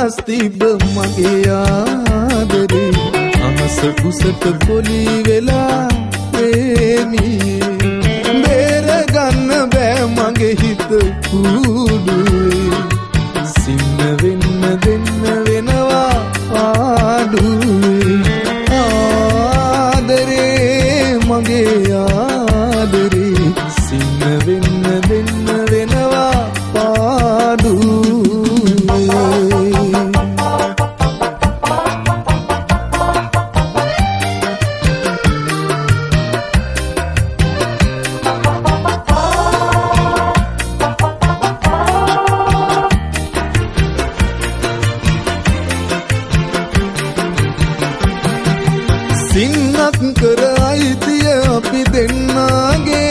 උගස් තිබ්බ මගේ ආදරේ අහස කුසට පොලි වෙලා ප්‍රේමී බේර ගන්න බෑ මගේ හිත කුඩුවේ සින්න වෙන්න දෙන්න වෙනවා පාඩුවේ ආදරේ මගේ ආදරේ සින්න වෙන්න දෙන්න වෙනවා පාඩුවේ සින්නක් කර අයිතිය අපි දෙන්නගේ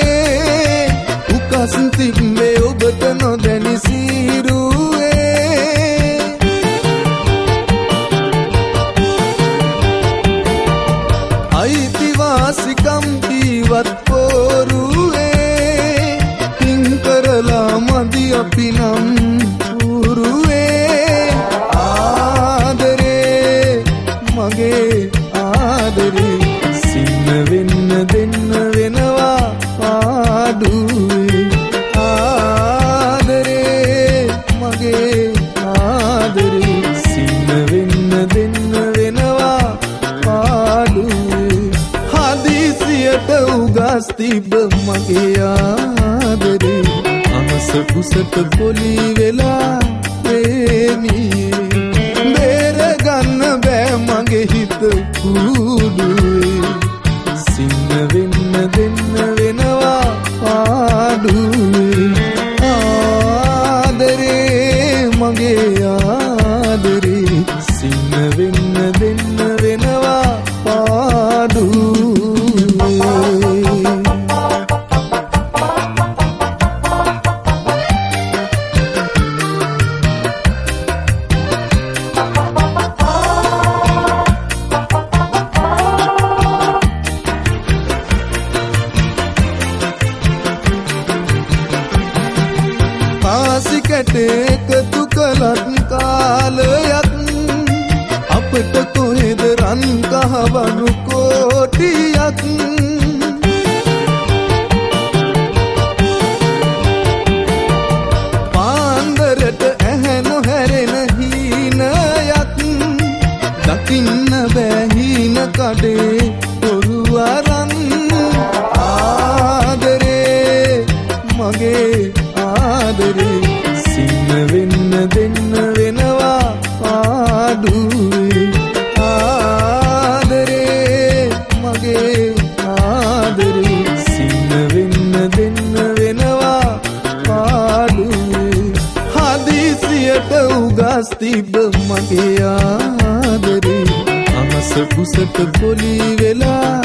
උකස් තිබ්බේ ඔබට නොදැනි සීරුවේ අයිතිවාසිකම් කීවත් පෝරුවේ පින් කරලා මදි අපි නම් පුරුවේ ආදරේ මගේ ආදරේ සින්න වෙන්න දෙන්න වෙනවා පාඩුවේ ආදරේ මගේ ආදරේ සින්න වෙන්න දෙන්න වෙනවා පාඩුවේ හදිසියට උගස් තිබ්බ මගේ ආදරේ අහස කුසට පොලි වෙලා ප්‍රේමී බේර ගන්න බෑ මගේ හිත කුඩුවේ සින්න වෙන්න දෙන්න වෙනවා පාඩුවේ ආදරේ මගේ ආදරේ සින්න වෙන්න දෙන්න වෙනවා පාඩුවේ පාසිකට එකතු කළත් කාලයක් අපට කොහෙද රන් කහවණු කෝටියක් පාන්දරට ඇහැ නොහැරෙන හීනයක් දකින්න බෑ හීන කඩේ පොරු අරන් ආදරේ මගේ ආදරේ සින්න වෙන්න දෙන්න වෙනවා පාඩුවේ ආදරේ මගේ ආදරේ සින්න වෙන්න දෙන්න වෙනවා පාඩුවේ හදිසියට උගස් තිබ්බ මගේ ආදරේ අහස කුසට පොලි වෙලා